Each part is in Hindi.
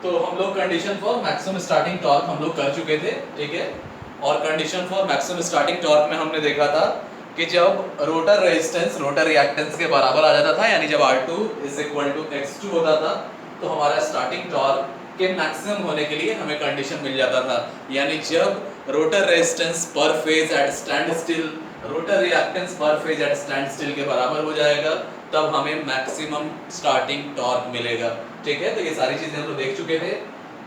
तो हम लोग condition for maximum starting torque हम लोग कर चुके थे, ठीक है। और condition for maximum starting torque में हमने देखा था कि जब रोटर रेजिस्टेंस रोटर रिएक्टेंस के बराबर आ जाता था, यानी जब R2 = X2 होता था, तो हमारा स्टार्टिंग टॉर्क के मैक्सिमम होने के लिए हमें कंडीशन मिल जाता था। यानी जब rotor resistance per phase at standstill, rotor reactance per phase at standstill के बराबर हो जाएगा, तब हमें मैक्सिमम स्टार्टिंग टॉर्क मिलेगा, ठीक है। तो ये सारी चीजें हम लोग देख चुके थे।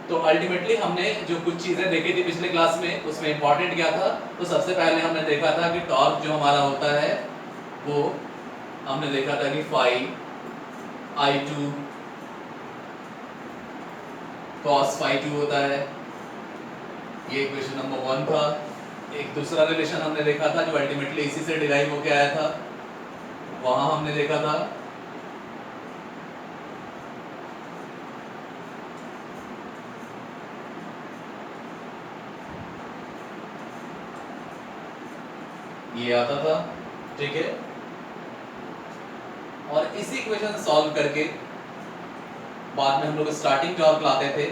तो अल्टीमेटली हमने जो कुछ चीजें देखी थी पिछले क्लास में, उसमें इंपॉर्टेंट क्या था, तो सबसे पहले हमने देखा था कि टॉर्क जो हमारा होता है वो हमने देखा था कि फाई I2 cos phi 2 होता है। ये इक्वेशन नंबर 1 था। एक दूसरा रिलेशन हमने देखा था जो अल्टीमेटली इसी से डिराइव होके आया था, वहां हमने देखा था ये आता था, ठीक है। और इसी इक्वेशन सॉल्व करके बाद में हम लोग स्टार्टिंग टॉर्क लाते थे,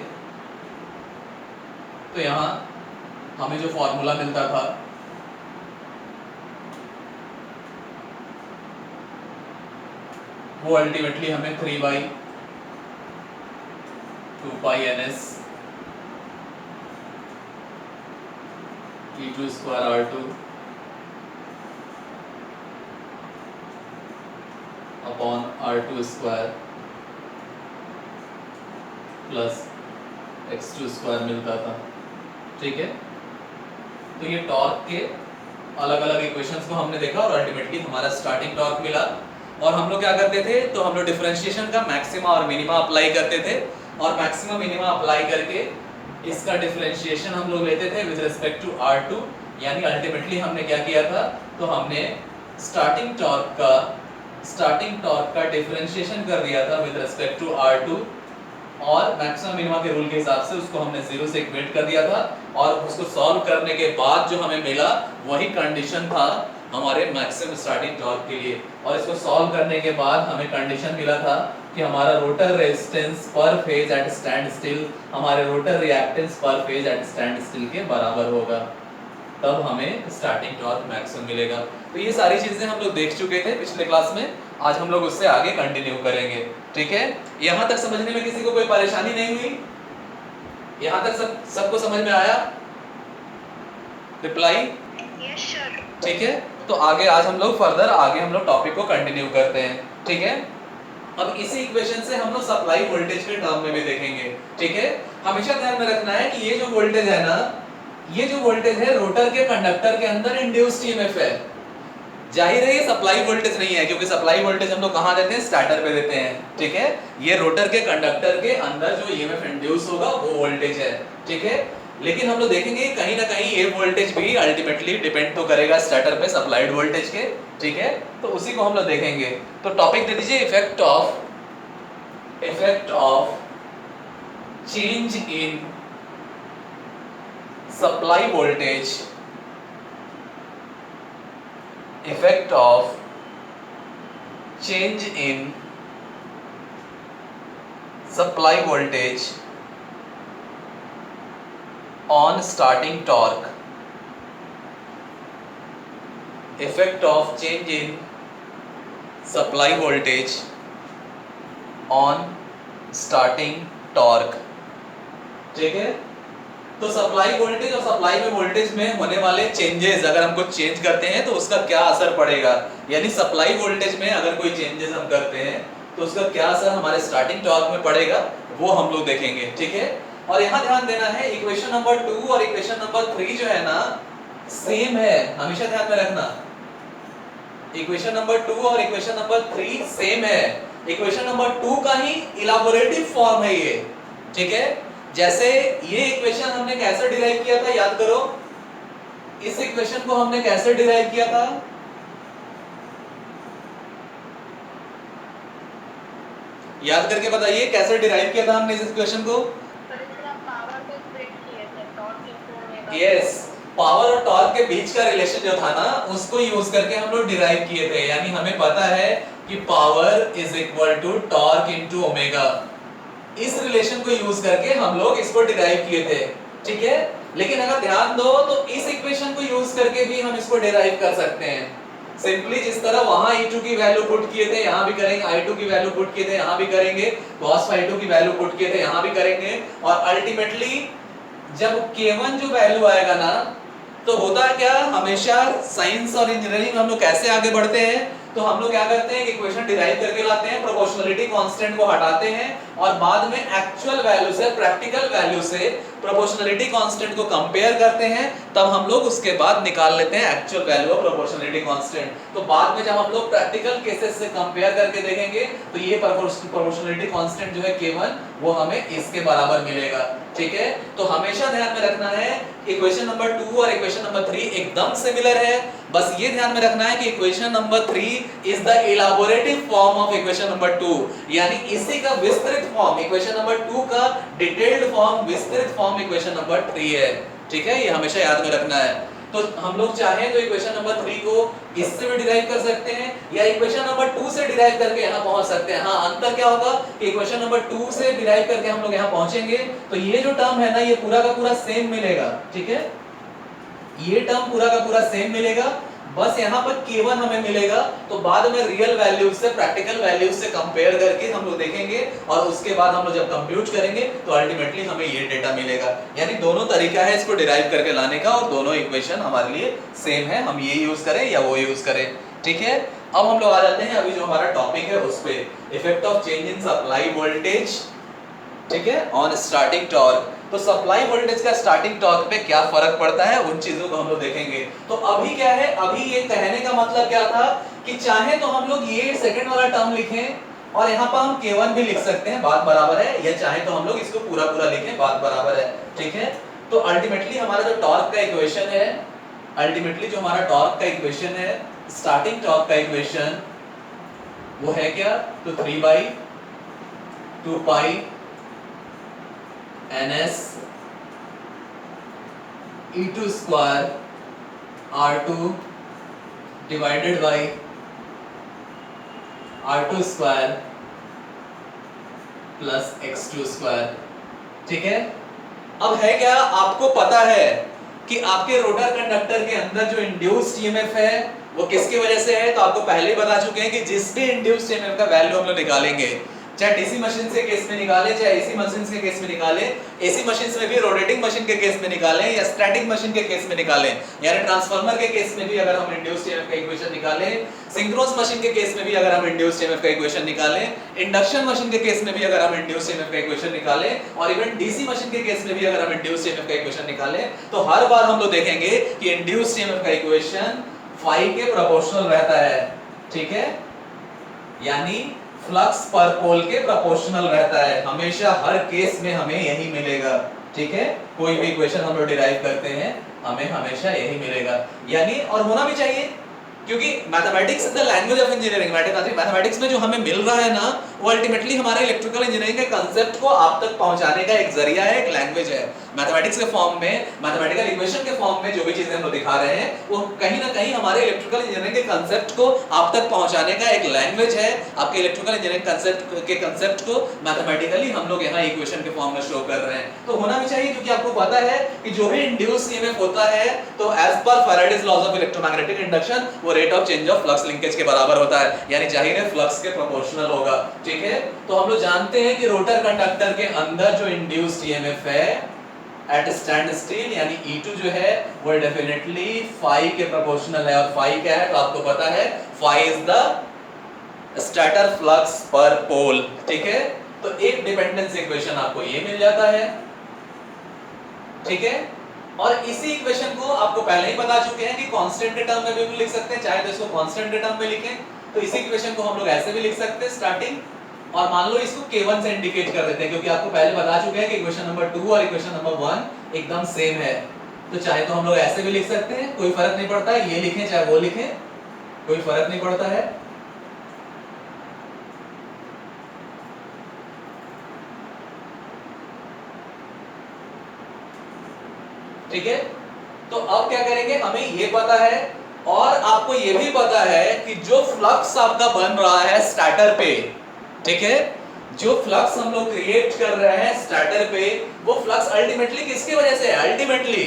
तो यहां हमें जो फॉर्मूला मिलता था वो अल्टीमेटली हमें 3/2π/ns E2² R2 upon R2² plus X2² मिलता था, ठीक है। तो ये टॉर्क के अलग अलग इक्वेशंस को हमने देखा और अल्टीमेटली हमारा स्टार्टिंग टॉर्क मिला। और हम लोग क्या करते थे, तो हम लोग डिफरेंशिएशन का मैक्सिमा और मिनिमा अप्लाई करते थे, और मैक्सिमा मिनिमा अप्लाई करके इसका डिफरेंशिएशन हम लोग लेते थे विद रिस्पेक्ट टू R2। यानी अल्टीमेटली हमने क्या किया था, तो हमने स्टार्टिंग टॉर्क का डिफरेंशिएशन कर दिया था विद रिस्पेक्ट टू R2, और मैक्सिमम मिनिमा के रूल के हिसाब से उसको हमने 0 से इक्वेट कर दिया था, और उसको सॉल्व करने के बाद जो हमें मिला वही कंडीशन था हमारे मैक्सिमम स्टार्टिंग टॉर्क के लिए। और इसको सॉल्व करने के बाद हमें कंडीशन मिला था कि हमारा rotor resistance per phase at stand still हमारे rotor reactance per phase at standstill के बराबर होगा, तब हमें स्टार्टिंग टॉर्क मैक्सिमम मिलेगा। तो ये सारी चीजें हम लोग देख चुके थे पिछले क्लास में, आज हम लोग उससे आगे कंटिन्यू करेंगे, ठीक है। यहाँ तक समझने में किसी को कोई परेशानी नहीं हुई? यहाँ तक सबको समझ में आया? रिप्लाई? Yes sir. ठीक है। तो आगे आज हम लोग फर्दर आगे हम लोग टॉपिक को कंटिन्यू करते हैं, ठीक है। अब इसी इक्वेशन से हम लोग सप्लाई वोल्टेज के टर्म में भी देखेंगे, ठीक है। हमेशा ध्यान में रखना है कि ये जो वोल्टेज है ना, ये जो वोल्टेज है रोटर के कंडक्टर के अंदर इंड्यूस्ड ईएमएफ है। जाहिर है ये सप्लाई वोल्टेज नहीं है, क्योंकि सप्लाई वोल्टेज हम लोग कहां देते हैं, स्टार्टर पे देते हैं, ठीक है। ये रोटर के कंडक्टर के अंदर जो ईएमएफ इंड्यूस होगा वो वोल्टेज है, ठीक है। लेकिन हम लोग देखेंगे कहीं ना कहीं ये वोल्टेज भी अल्टीमेटली डिपेंड तो करेगा स्टार्टर पे सप्लाइड वोल्टेज के, ठीक है। तो उसी को हम लोग देखेंगे। तो टॉपिक दे दीजिए effect of change in supply voltage, effect of change in supply voltage on starting torque, effect of change in supply voltage on starting torque, ठीक है। तो सप्लाई वोल्टेज और सप्लाई में वोल्टेज में होने वाले चेंजेस, अगर हम कुछ चेंज करते हैं तो उसका क्या असर पड़ेगा, यानी सप्लाई वोल्टेज में अगर कोई चेंजेस हम करते हैं तो उसका क्या असर हमारे स्टार्टिंग टॉर्क में पड़ेगा, वो हम लोग देखेंगे, ठीक है। और यहाँ ध्यान देना है इक्वेशन नंबर 2 और इक्वेशन नंबर 3 जो है ना सेम है, हमेशा ध्यान में रखना। इक्वेशन नंबर 2 और इक्वेशन नंबर 3 सेम है। इक्वेशन नंबर 2 का ही इलैबोरेटिव फॉर्म है ये, ठीक है। जैसे ये इक्वेशन हमने कैसे डिराइव किया था, याद करो। इस इक्वेशन को हमने कैसे डिराइव किया था, याद करके बताइए कैसे डिराइव किया था हमने इस इक्वेशन को। यस, पावर और टॉर्क के बीच का रिलेशन जो था ना उसको यूज करके हम लोग डिराइव किए थे। यानी हमें पता है कि power is equal to torque into omega. इस रिलेशन को यूज करके हम लोग इसको डिराइव किए थे, ठीक है। लेकिन अगर ध्यान दो तो इस इक्वेशन को यूज करके भी हम इसको डिराइव कर सकते हैं। सिंपली जिस तरह वहां E2 की वैल्यू पुट किए थे यहां भी करेंगे, I2 की वैल्यू पुट किए थे यहां भी करेंगे, cos phi2 की वैल्यू पुट किए थे यहां भी करेंगे, और अल्टीमेटली जब K1 जो वैल्यू आएगा ना, तो होता है क्या, हमेशा साइंस और इंजीनियरिंग में हम लोग कैसे आगे बढ़ते हैं, तो हम लोग क्या करते हैं कि इक्वेशन डिराइव करके लाते हैं, प्रोपोर्शनलिटी कांस्टेंट को हटाते हैं और बाद में एक्चुअल वैल्यू से, प्रैक्टिकल वैल्यू से प्रोपोर्शनलिटी कांस्टेंट को कंपेयर करते हैं, तब हम लोग उसके बाद निकाल लेते हैं actual value of proportionality constant. तो बाद में जब हम लोग प्रैक्टिकल केसेस से कंपेयर करके देखेंगे तो ये प्रोपोर्शनलिटी कांस्टेंट जो है K1 वो हमें इसके बराबर मिलेगा, ठीक है। तो हमेशा ध्यान में रखना है इक्वेशन नंबर 2 और इक्वेशन नंबर 3 एकदम सिमिलर है। बस ये ध्यान में रखना है कि equation number 3 is the elaborative form of equation number 2, यानी इसी का विस्तृत फॉर्म, इक्वेशन नंबर 2 का डिटेल्ड फॉर्म, विस्तृत फॉर्म इक्वेशन नंबर 3 है, ठीक है। ये हमेशा याद में रखना है। तो हम लोग चाहें तो इक्वेशन नंबर 3 को इससे भी डिराइव कर सकते हैं या इक्वेशन नंबर 2 से डिराइव करके यहां पहुंच सकते हैं। हाँ, अंतर क्या होगा कि इक्वेशन नंबर 2 से डिराइव करके हम लोग यहां पहुंचेंगे तो ये जो टर्म है ना, ये पूरा का पूरा सेम मिलेगा, ठीक है। ये टर्म पूरा का पूरा सेम मिलेगा, बस यहाँ पर K1 हमें मिलेगा। तो बाद में रियल वैल्यूज से, प्रैक्टिकल वैल्यूज से कंपेयर करके हम लोग देखेंगे और उसके बाद हम लोग जब कंप्यूट करेंगे तो अल्टीमेटली हमें ये डेटा मिलेगा। यानी दोनों तरीका है इसको डिराइव करके लाने का और दोनों इक्वेशन हमारे लिए सेम है, हम ये यूज करें या वो यूज करें, ठीक है। अब हम लोग आ जाते हैं अभी जो हमारा टॉपिक है उस पे, effect of change in supply voltage, ठीक है, ऑन स्टार्टिंग टॉर्क। तो सप्लाई वोल्टेज का स्टार्टिंग टॉर्क पे क्या फर्क पड़ता है उन चीजों को हम लोग देखेंगे। तो अभी क्या है, अभी ये कहने का मतलब क्या था कि चाहे तो हम लोग ये सेकंड वाला टर्म लिखें और यहाँ पर हम K1 भी लिख सकते हैं, बात बराबर है, या चाहे तो हम लोग इसको पूरा पूरा लिखें, बात बराबर है, ठीक है। तो अल्टीमेटली हमारा जो टॉर्क का इक्वेशन है, अल्टीमेटली जो हमारा टॉर्क का इक्वेशन है, स्टार्टिंग टॉर्क का इक्वेशन वो है क्या, तो 3/2 पाई ns E2 square R2 divided by R2 square plus X2 square, ठीक है। अब है क्या, आपको पता है कि आपके रोटर कंडक्टर के अंदर जो इंड्यूस्ड ईएमएफ है वो किसकी वजह से है, तो आपको पहले ही बता चुके हैं कि जिस भी इंड्यूस्ड ईएमएफ का वैल्यू हम लोग निकालेंगे, चाहे डीसी मशीन से केस में निकाले, चाहे एसी मशीन के केस में निकाले, एसी मशीन में भी रोटेटिंग मशीन के केस में निकालें या स्टैटिक मशीन के केस में निकालें, यानी ट्रांसफार्मर के केस में भी अगर हम इंड्यूस्ड ईएमएफ का इक्वेशन निकालें, सिंक्रोनस मशीन के केस में भी अगर हम इंड्यूस्ड ईएमएफ का इक्वेशन निकालें, इंडक्शन मशीन के केस में भी अगर हम इंड्यूस्ड ईएमएफ का इक्वेशन निकालें, और इवन डीसी मशीन के केस में भी अगर हम इंड्यूस्ड ईएमएफ का इक्वेशन निकालें, तो हर बार हम लोग देखेंगे कि इंड्यूस्ड ईएमएफ का इक्वेशन फाई के प्रोपोर्शनल रहता है, ठीक है। यानी फ्लक्स पर पोल के प्रोपोर्शनल रहता है, हमेशा हर केस में हमें यही मिलेगा, ठीक है। कोई भी इक्वेशन हम लोग डिराइव करते हैं हमें हमेशा यही मिलेगा, यानी और होना भी चाहिए, क्योंकि mathematics is the language of engineering. Mathematics में जो हमें मिल रहा है ना, वो अल्टीमेटली हमारे इलेक्ट्रिकल इंजीनियरिंग के कांसेप्ट को आप तक पहुंचाने का एक जरिया है, एक लैंग्वेज है। मैथमेटिक्स के फॉर्म में, मैथमेटिकल इक्वेशन के फॉर्म में जो भी चीजें हम लोग दिखा रहे हैं वो कहीं ना कहीं हमारे इलेक्ट्रिकल इंजीनियरिंग के कांसेप्ट को आप तक पहुंचाने का एक लैंग्वेज है। आपके इलेक्ट्रिकल इंजीनियरिंग के कांसेप्ट को मैथमेटिकली हम लोग यहाँ इक्वेशन के फॉर्म में शो कर रहे हैं, तो होना भी चाहिए, क्योंकि आपको पता है कि जो भी इंड्यूस्ड ईएमएफ होता है तो as per Faraday's laws of electromagnetic induction वो rate of change of flux linkage के बराबर होता है, यानी जाहिर है फ्लक्स के प्रोपोर्शनल होगा, ठीक है। तो हम लोग जानते हैं कि रोटर कंडक्टर के अंदर जो इंड्यूस्ड ईएमएफ है एट स्टैंड स्टिल, यानी E2 जो है वो डेफिनेटली फाई के प्रोपोर्शनल है, और फाई क्या है तो आपको पता है, phi is the stator flux पर पोल, ठीक है। तो एक डिपेंडेंस इक्वेशन आपको ये मिल जाता है, ठीक है। और इसी इक्वेशन को आपको पहले ही बता चुके हैं कि कांस्टेंट के टर्म में भी लिख सकते हैं, चाहे तो इसको कांस्टेंट के टर्म में लिखें, तो इसी इक्वेशन को हम लोग ऐसे भी लिख सकते हैं स्टार्टिंग, और मान लो इसको K1 से इंडिकेट कर देते हैं, क्योंकि आपको पहले बता चुके हैं कि इक्वेशन नंबर 2 और इक्वेशन नंबर 1 एकदम सेम है। तो चाहे तो हम लोग ऐसे भी लिख सकते हैं, कोई फर्क नहीं पड़ता है, ये लिखें चाहे वो लिखें, कोई फर्क नहीं पड़ता है। ठीक है, तो अब क्या करेंगे, हमें ये पता है और आपको ये भी पता है कि जो फ्लक्स आपका बन रहा है स्टार्टर पे, ठीक है, जो फ्लक्स हम लोग क्रिएट कर रहे हैं स्टार्टर पे, वो फ्लक्स अल्टीमेटली किसकी वजह से है? अल्टीमेटली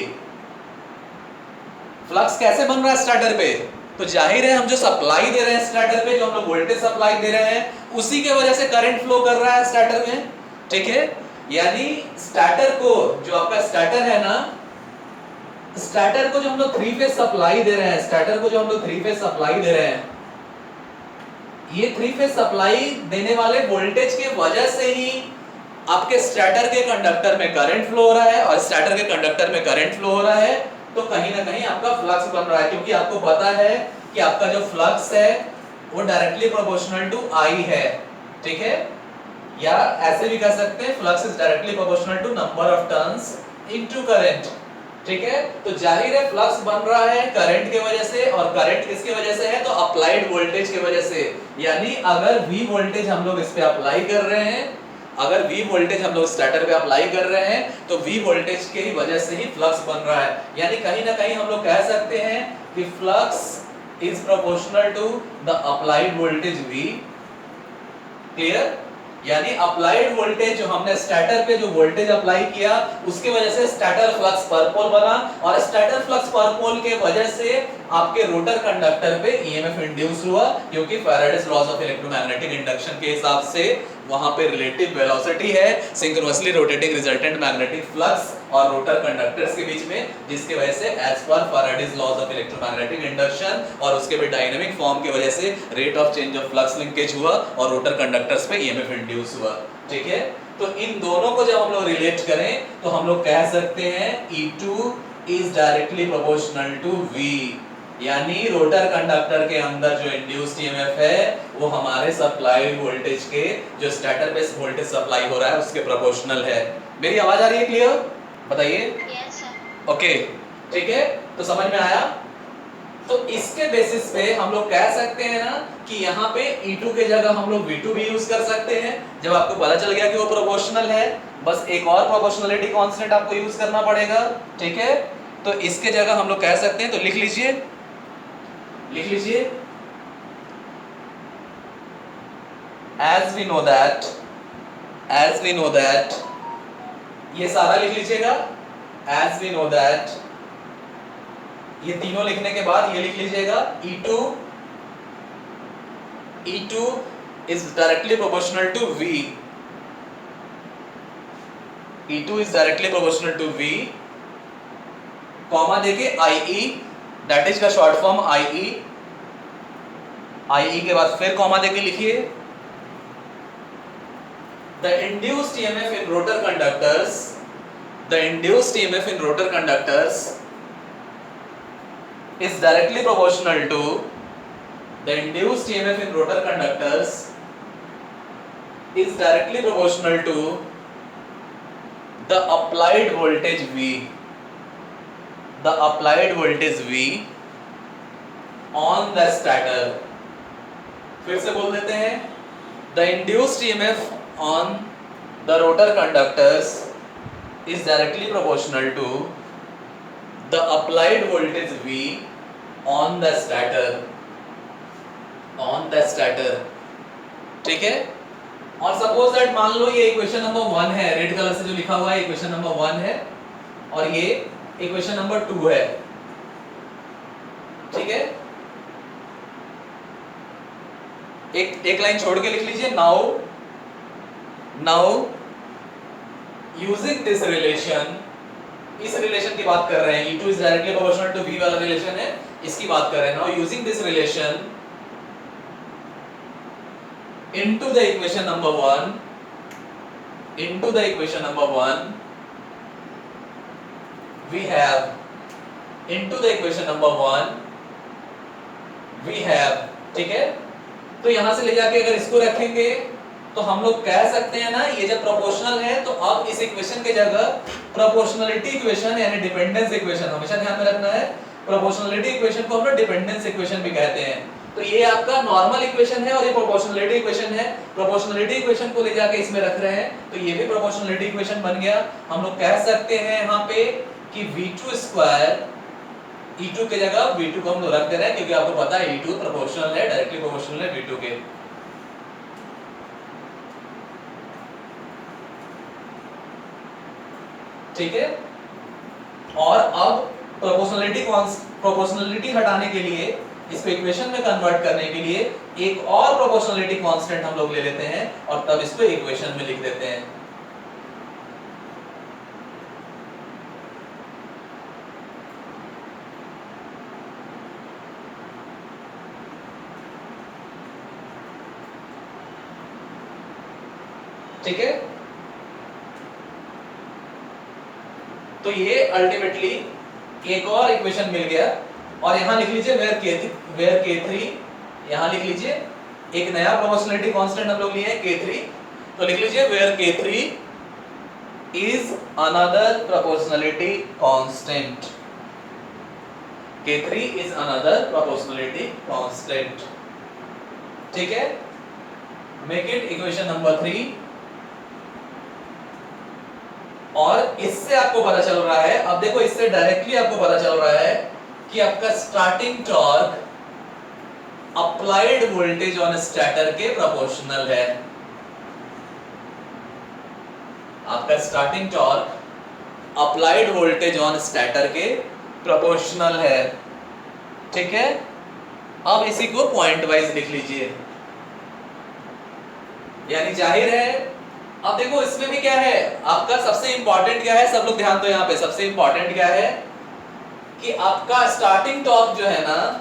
फ्लक्स कैसे बन रहा है स्टार्टर पे? तो जाहिर है हम जो सप्लाई दे रहे हैं स्टार्टर पे, जो हम लोग वोल्टेज सप्लाई दे रहे हैं, उसी के वजह से करंट फ्लो कर रहा है स्टार्टर में। ठीक है, यानी स्टार्टर को, जो आपका स्टार्टर है ना, स्टार्टर को जो हम लोग 3 फेज सप्लाई दे रहे हैं, स्टार्टर को जो हम लोग 3 फेज सप्लाई दे रहे हैं, ये 3 फेज सप्लाई देने वाले वोल्टेज के वजह से ही आपके स्टार्टर के कंडक्टर में करंट फ्लो हो रहा है, और स्टार्टर के कंडक्टर में करंट फ्लो हो रहा है, तो कहीं ना कहीं आपका फ्लक्स बन रहा है, क्योंकि आपको पता है कि आपका जो फ्लक्स है वो डायरेक्टली प्रोपोर्शनल टू आई है। ठीक है, या ऐसे भी कह सकते हैं flux is directly proportional to number of turns into current. ठीक है, तो जाहिर है फ्लक्स बन रहा है करंट के वजह से, और करंट किसकी वजह से है? तो अप्लाइड वोल्टेज की वजह से। यानी अगर V वोल्टेज हम लोग इस पे अप्लाई कर रहे हैं, अगर V वोल्टेज हम लोग स्टार्टर पे अप्लाई कर रहे हैं, तो V वोल्टेज के ही वजह से ही फ्लक्स बन रहा है। यानी कहीं ना कहीं हम लोग कह सकते हैं कि flux is proportional to the applied voltage V। Clear? यानी अप्लाइड वोल्टेज, जो हमने स्टार्टर पे जो वोल्टेज अप्लाई किया, उसके वजह से स्टार्टर फ्लक्स पर पोल बना, और स्टार्टर फ्लक्स पर पोल के वजह से आपके रोटर कंडक्टर पे ईएमएफ इंड्यूस हुआ, क्योंकि Faraday's laws of electromagnetic induction के हिसाब से वहां पे रिलेटिव वेलोसिटी है synchronously rotating resultant magnetic flux और रोटर कंडक्टर्स के बीच में, जिसकी वजह से as per Faraday's laws of electromagnetic induction और उसके भी डायनामिक फॉर्म की वजह से rate of change of flux linkage हुआ और रोटर कंडक्टर्स पे ईएमएफ इंड्यूस हुआ। ठीक है, तो इन दोनों को जब हम लोग रिलेट करें तो हम लोग कह सकते हैं E2 is directly proportional to V, यानी रोटर कंडक्टर के अंदर जो इंड्यूस्ड ईएमएफ है वो हमारे सप्लाई वोल्टेज के, जो स्टार्टर पे वोल्टेज सप्लाई हो रहा है, उसके प्रोपोर्शनल है। मेरी आवाज आ रही है? क्लियर? बताइए। Yes sir. ओके, ठीक है, तो समझ में आया? तो इसके बेसिस पे हम लोग कह सकते हैं ना कि यहाँ पे E2 के जगह हम लोग V2 भी यूज कर सकते हैं, जब आपको पता चल गया कि वो प्रोपोर्शनल है। बस एक और प्रोपोर्शनलिटी कांस्टेंट आपको यूज करना पड़ेगा। ठीक है, तो इसके जगह हम लोग कह सकते हैं, तो लिख लीजिए, लिख लीजिए, as we know that, ये सारा लिख लीजिएगा, as we know that, ये तीनों लिखने के बाद ये लिख लीजिएगा, E2 is directly proportional to V, E2 is directly proportional to V, comma देके IE, दैट इज का शॉर्ट फॉर्म IE, IE के बाद फिर कॉमा देके लिखिए, the induced EMF in rotor conductors, the induced EMF in rotor conductors is directly proportional to, the induced EMF in rotor conductors is directly proportional to the applied voltage V, the applied voltage V on the stator। फिर से बोल देते हैं, the induced EMF on the rotor conductors is directly proportional to the applied voltage V on the stator, on the stator। ठीक है, और सपोज दैट मान लो ये इक्वेशन नंबर 1 है, रेड कलर से जो लिखा हुआ है इक्वेशन नंबर 1 है, और ये इक्वेशन नंबर 2 है। ठीक है, एक लाइन छोड़ के लिख लीजिए, नाउ यूजिंग दिस रिलेशन, इस रिलेशन की बात कर रहे हैं, E2 is directly proportional to V वाला रिलेशन है, इसकी बात कर रहे हैं। Now using this relation into the equation number 1, into the equation number 1 we have, into the equation number 1 we have, ठीक है, तो यहां से ले जाके अगर इसको रखेंगे तो हम लोग कह सकते हैं ना, ये जब प्रोपोर्शनल है तो अब इस इक्वेशन के जगह प्रोपोर्शनलिटी इक्वेशन यानी डिपेंडेंस इक्वेशन, हमेशा ध्यान में रखना है, प्रोपोर्शनलिटी इक्वेशन को हम लोग डिपेंडेंस इक्वेशन भी कहते हैं। तो ये आपका नॉर्मल इक्वेशन है और ये प्रोपोर्शनलिटी इक्वेशन है, प्रोपोर्शनलिटी इक्वेशन को ले जाके इसमें रख रहे हैं, तो ये भी प्रोपोर्शनलिटी इक्वेशन बन गया। हम लोग कह सकते हैं यहाँ पे कि V2 स्क्वायर, E2 के जगह V2 को हम लोग रख दे रहे हैं, क्योंकि आपको पता है E2 प्रोपोर्शनल है, डायरेक्टली प्रोपोर्शनल है V2 के। ठीक है। और अब प्रोपोर्शनलिटी हटाने के लिए, इसको इक्वेशन में कन्वर्ट करने के लिए एक और प्रोपोर्शनलिटी कांस्टेंट हम लोग ले लेते हैं और तब इसको इक्वेशन में लिख देते हैं। ठीक है, तो ये अल्टीमेटली एक और इक्वेशन मिल गया और यहां लिख लीजिए वेयर k3, यहां लिख लीजिए एक नया प्रोपोर्शनलिटी कांस्टेंट हम लोग लिए हैं k3, तो लिख लीजिए where k3 is another proportionality constant, k3 is another proportionality constant. ठीक है, मेक इट इक्वेशन नंबर 3। और इससे आपको पता चल रहा है, अब देखो इससे डायरेक्टली आपको पता चल रहा है कि आपका starting torque applied voltage on starter के प्रोपोर्शनल है। आपका starting torque applied voltage on starter के प्रोपोर्शनल है। ठीक है, अब इसी को पॉइंट वाइज लिख लीजिए, यानी जाहिर है। अब देखो इसमें भी क्या है, आपका सबसे इंपॉर्टेंट क्या है, सब लोग ध्यान दो यहाँ पे, सबसे इंपॉर्टेंट क्या है कि आपका स्टार्टिंग टॉर्क जो है ना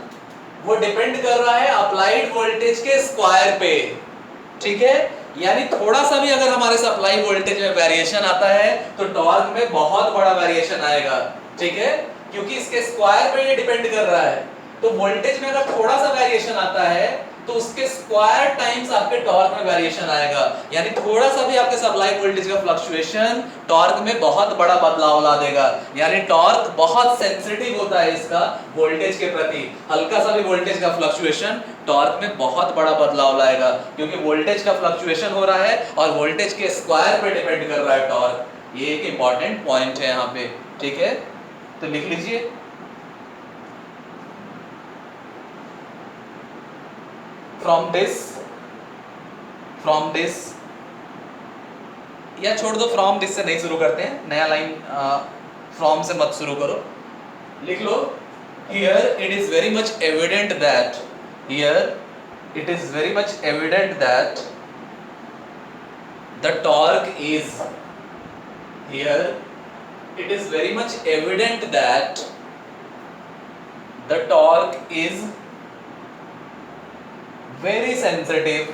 वो डिपेंड कर रहा है अप्लाइड वोल्टेज के स्क्वायर पे। ठीक है, यानी थोड़ा सा भी अगर हमारे सप्लाई वोल्टेज में वेरिएशन आता है तो टॉर्क में बहुत बड़ा वेरिएशन आएगा। ठीक है, क्योंकि इसके स्क्वायर पे ये डिपेंड कर रहा है, तो वोल्टेज में अगर थोड़ा सा वेरिएशन आता है तो उसके स्क्वायर टाइम्स आपके टॉर्क में वेरिएशन आएगा, यानी थोड़ा सा भी आपके सप्लाई वोल्टेज का फ्लक्चुएशन टॉर्क में बहुत बड़ा बदलाव ला देगा। यानी टॉर्क बहुत सेंसिटिव होता है इसका वोल्टेज के प्रति, हल्का सा भी वोल्टेज का फ्लक्चुएशन टॉर्क में बहुत बड़ा बदलाव लाएगा, क्योंकि वोल्टेज का फ्लक्चुएशन हो रहा है और वोल्टेज के स्क्वायर पे डिपेंड कर रहा है टॉर्क। ये एक इंपॉर्टेंट पॉइंट है यहाँ पे। ठीक है, तो लिख लीजिए from this, या छोड़ दो, from this से नहीं शुरू करते हैं, नया लाइन from से मत शुरू करो, लिख लो here it is very much evident that the torque is very sensitive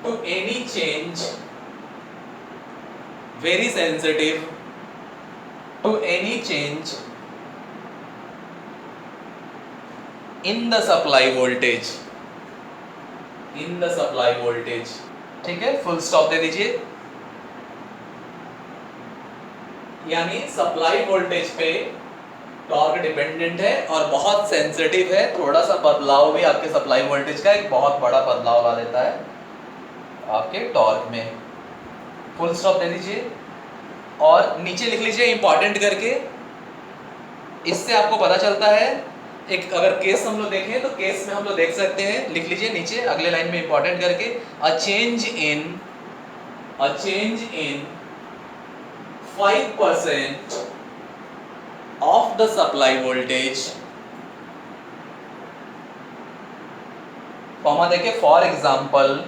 to any change in the supply voltage। ठीक है, फुल स्टॉप दे दीजिए, यानी सप्लाई वोल्टेज पे टॉर्क डिपेंडेंट है और बहुत सेंसिटिव है, थोड़ा सा बदलाव भी आपके सप्लाई वोल्टेज का एक बहुत बड़ा बदलाव ला देता है आपके टॉर्क में। फुल स्टॉप दे दीजिए और नीचे लिख लीजिए इंपॉर्टेंट करके, इससे आपको पता चलता है। एक अगर केस हम लोग देखें तो केस में हम लोग देख सकते हैं, लिख लीजिए नीचे अगले लाइन में इंपॉर्टेंट करके, a change in 5% of the supply voltage, comma देके फॉर एग्जाम्पल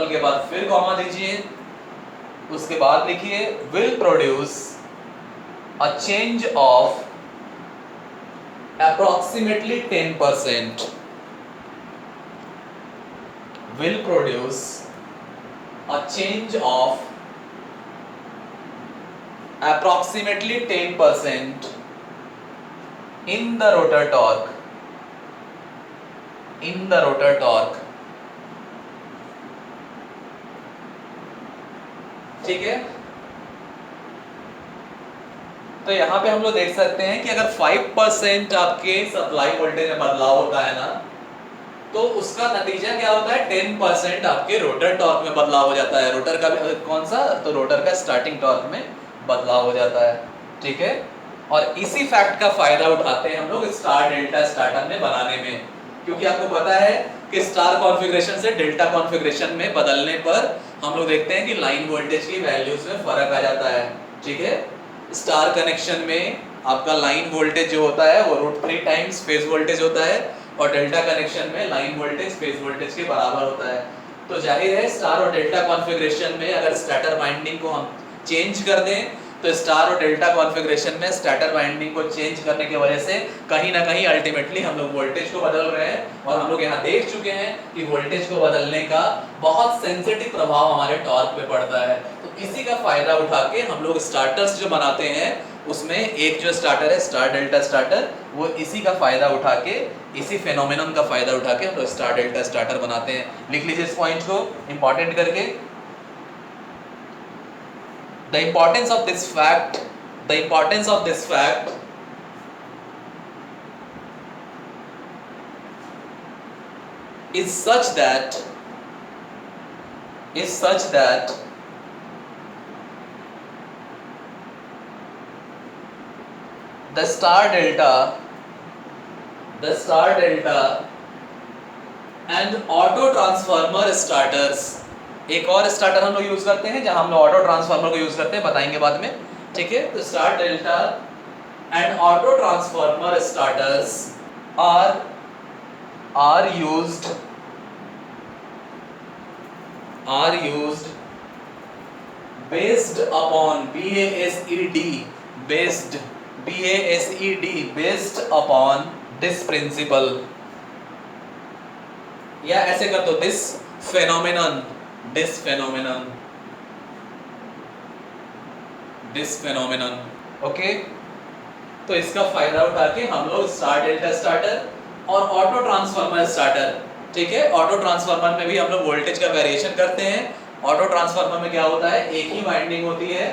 के बाद फिर कॉमा दीजिए, उसके बाद लिखिए will produce a change of approximately 10%, will produce a change of approximately 10% in the rotor torque, ठीक है। तो यहाँ पे हम लोग देख सकते हैं कि अगर 5% आपके सप्लाई वोल्टेज में बदलाव होता है ना, तो उसका नतीजा क्या होता है, 10% आपके रोटर टॉर्क में बदलाव हो जाता है। रोटर का कौन सा, तो रोटर का स्टार्टिंग टॉर्क में बदलाव हो जाता है। ठीक है, और इसी फैक्ट का फायदा उठाते हैं हम लोग स्टार डेल्टा स्टार्टर में बनाने में। क्योंकि आपको पता है कि स्टार कॉन्फ़िगरेशन से डेल्टा कॉन्फ़िगरेशन में बदलने पर हम लोग देखते हैं कि लाइन वोल्टेज की वैल्यूज में फर्क आ जाता है। ठीक है, स्टार कनेक्शन में आपका लाइन वोल्टेज जो होता है वो √3 टाइम्स फेज वोल्टेज होता है, और डेल्टा कनेक्शन में लाइन वोल्टेज फेज वोल्टेज के बराबर होता है। तो जाहिर है स्टार और डेल्टा कॉन्फ़िगरेशन में अगर स्टैटर वाइंडिंग को हम चेंज कर दें तो स्टार और डेल्टा कॉन्फ़िगरेशन में स्टैटर वाइंडिंग को चेंज करने की वजह से कहीं ना कहीं अल्टीमेटली हम लोग वोल्टेज को बदल रहे हैं, और हम लोग यहाँ देख चुके हैं कि वोल्टेज को बदलने का बहुत सेंसिटिव प्रभाव हमारे टॉर्क पे पड़ता है। तो इसी का फायदा उठा के हम लोग स्टार्टर्स जो बनाते हैं उसमें एक जो स्टार्टर है स्टार डेल्टा स्टार्टर, वो इसी का फायदा उठा के, इसी फेनोमेनन का फायदा उठा के हम लोग स्टार डेल्टा स्टार्टर बनाते हैं। लिख लीजिए इस पॉइंट को इंपॉर्टेंट करके। The importance of this fact is such that the star delta and auto transformer starters, एक और स्टार्टर हम लोग यूज करते हैं जहां हम लोग ऑटो ट्रांसफार्मर को यूज करते हैं, बताएंगे बाद में। ठीक है, तो star delta and auto transformer starters are used based upon based upon this principle, या ऐसे कर दो this phenomenon, ओके। तो इसका फायदा उठा के हम लोग स्टार डेल्टा स्टार्टर और ऑटो ट्रांसफार्मर स्टार्टर, ठीक है, ऑटो ट्रांसफार्मर में भी हम लोग वोल्टेज का वेरिएशन करते हैं। ऑटो ट्रांसफार्मर में क्या होता है, एक ही वाइंडिंग होती है,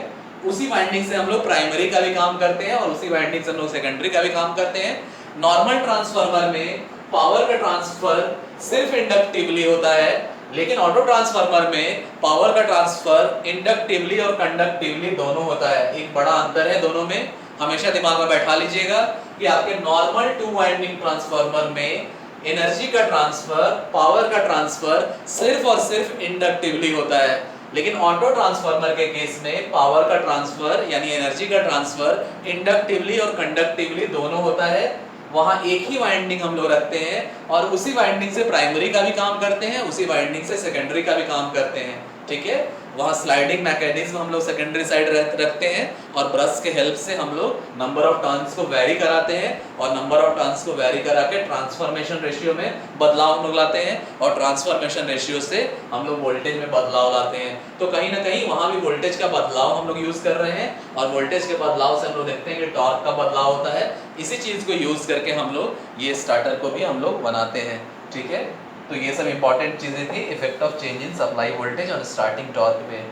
उसी वाइंडिंग से हम लोग प्राइमरी का भी काम करते हैं और उसी वाइंडिंग से हम लोग सेकेंडरी का भी काम करते हैं। नॉर्मल ट्रांसफार्मर में पावर का ट्रांसफर सिर्फ इंडक्टिवली होता है, लेकिन ऑटो ट्रांसफार्मर में पावर का ट्रांसफर इंडक्टिवली और कंडक्टिवली दोनों होता है। एक बड़ा अंतर है दोनों में, हमेशा दिमाग में बैठा लीजिएगा कि आपके नॉर्मल 2 वाइंडिंग ट्रांसफार्मर में एनर्जी का ट्रांसफर, पावर का ट्रांसफर सिर्फ और सिर्फ इंडक्टिवली होता है, लेकिन ऑटो ट्रांसफार्मर के केस में पावर का ट्रांसफर यानी एनर्जी का ट्रांसफर इंडक्टिवली और कंडक्टिवली दोनों होता है। वहां एक ही वाइंडिंग हम लोग रखते हैं और उसी वाइंडिंग से प्राइमरी का भी काम करते हैं, उसी वाइंडिंग से सेकेंडरी का भी काम करते हैं। ठीक है, वहाँ स्लाइडिंग मैकेनिज्म हम लोग सेकेंडरी साइड रखते हैं और ब्रश के हेल्प से हम लोग नंबर ऑफ टर्न्स को वैरी कराते हैं, और नंबर ऑफ टर्न्स को वैरी करा के ट्रांसफॉर्मेशन रेशियो में बदलाव हम लोग लाते हैं, और ट्रांसफॉर्मेशन रेशियो से हम लोग वोल्टेज में बदलाव लाते हैं। तो कहीं ना कहीं वहाँ भी वोल्टेज का बदलाव हम लोग यूज कर रहे हैं, और वोल्टेज के बदलाव से हम लोग देखते हैं कि टॉर्क का बदलाव होता है। इसी चीज को यूज करके हम लोग ये स्टार्टर को भी हम लोग बनाते हैं। ठीक है, तो ये सब इंपॉर्टेंट चीजें थी, effect of change in supply voltage on starting torque पे।